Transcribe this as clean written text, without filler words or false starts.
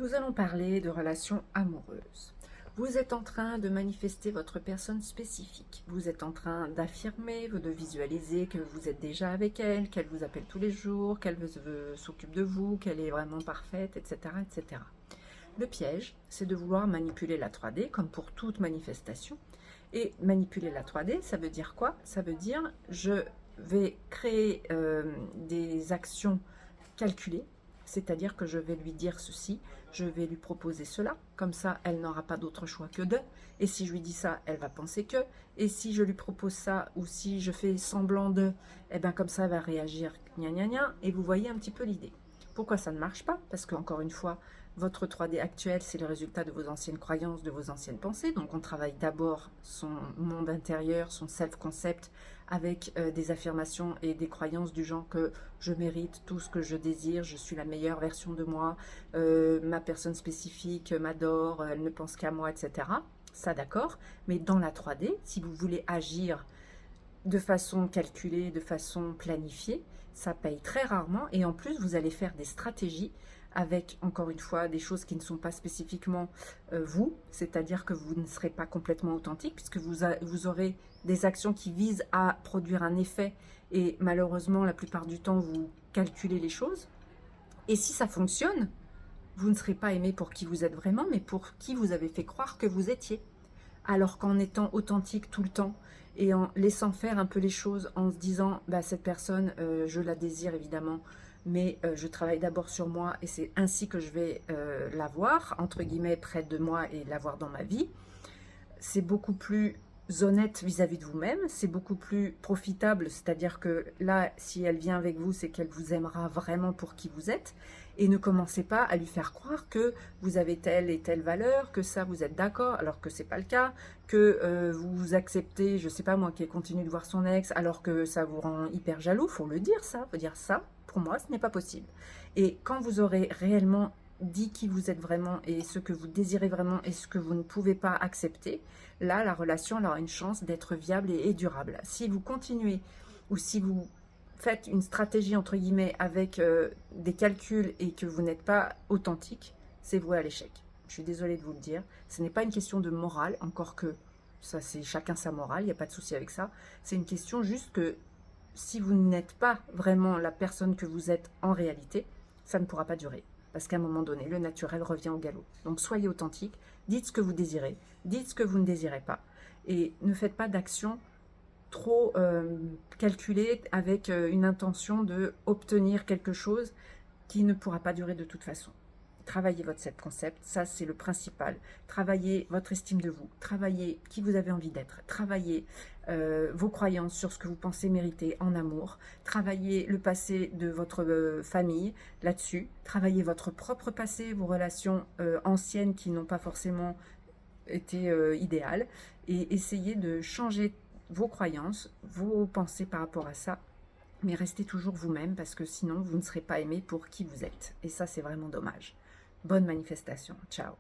Nous allons parler de relations amoureuses. Vous êtes en train de manifester votre personne spécifique. Vous êtes en train d'affirmer, de visualiser que vous êtes déjà avec elle, qu'elle vous appelle tous les jours, qu'elle s'occupe de vous, qu'elle est vraiment parfaite, etc., etc. Le piège, c'est de vouloir manipuler la 3D, comme pour toute manifestation. Et manipuler la 3D, ça veut dire quoi? Ça veut dire, je vais créer des actions calculées, c'est-à-dire que je vais lui dire ceci, je vais lui proposer cela, comme ça elle n'aura pas d'autre choix que de, et si je lui dis ça, elle va penser que, et si je lui propose ça, ou si je fais semblant de, et bien comme ça elle va réagir gna gna gna, et vous voyez un petit peu l'idée. Pourquoi ça ne marche pas? Parce qu'encore une fois, votre 3D actuel, c'est le résultat de vos anciennes croyances, de vos anciennes pensées. Donc on travaille d'abord son monde intérieur, son self-concept, avec des affirmations et des croyances du genre que je mérite tout ce que je désire, je suis la meilleure version de moi, ma personne spécifique m'adore, elle ne pense qu'à moi, etc. Ça d'accord, mais dans la 3D, si vous voulez agir de façon calculée, de façon planifiée, ça paye très rarement et en plus vous allez faire des stratégies avec encore une fois des choses qui ne sont pas spécifiquement vous, c'est-à-dire que vous ne serez pas complètement authentique puisque vous aurez des actions qui visent à produire un effet et malheureusement la plupart du temps vous calculez les choses et si ça fonctionne, vous ne serez pas aimé pour qui vous êtes vraiment mais pour qui vous avez fait croire que vous étiez. Alors qu'en étant authentique tout le temps et en laissant faire un peu les choses, en se disant bah, cette personne, je la désire évidemment, mais je travaille d'abord sur moi et c'est ainsi que je vais l'avoir, entre guillemets, près de moi et l'avoir dans ma vie. C'est beaucoup plus honnête vis-à-vis de vous-même, c'est beaucoup plus profitable, c'est-à-dire que là, si elle vient avec vous, c'est qu'elle vous aimera vraiment pour qui vous êtes, et ne commencez pas à lui faire croire que vous avez telle et telle valeur, que ça, vous êtes d'accord, alors que c'est pas le cas, que vous acceptez, je sais pas moi, qu'elle continue de voir son ex, alors que ça vous rend hyper jaloux, faut le dire ça, faut dire ça, pour moi, ce n'est pas possible. Et quand vous aurez réellement dit qui vous êtes vraiment et ce que vous désirez vraiment et ce que vous ne pouvez pas accepter, là, la relation elle aura une chance d'être viable et durable. Si vous continuez ou si vous faites une stratégie, entre guillemets, avec des calculs et que vous n'êtes pas authentique, c'est voué à l'échec. Je suis désolée de vous le dire. Ce n'est pas une question de morale, encore que ça, c'est chacun sa morale, il n'y a pas de souci avec ça. C'est une question juste que si vous n'êtes pas vraiment la personne que vous êtes en réalité, ça ne pourra pas durer. Parce qu'à un moment donné, le naturel revient au galop. Donc soyez authentique, dites ce que vous désirez, dites ce que vous ne désirez pas. Et ne faites pas d'action trop calculée avec une intention de obtenir quelque chose qui ne pourra pas durer de toute façon. Travaillez votre self-concept, ça c'est le principal. Travaillez votre estime de vous, travaillez qui vous avez envie d'être, travaillez vos croyances sur ce que vous pensez mériter en amour, travaillez le passé de votre famille là-dessus, travaillez votre propre passé, vos relations anciennes qui n'ont pas forcément été idéales, et essayez de changer vos croyances, vos pensées par rapport à ça, mais restez toujours vous-même parce que sinon vous ne serez pas aimé pour qui vous êtes. Et ça, c'est vraiment dommage. Bonne manifestation. Ciao.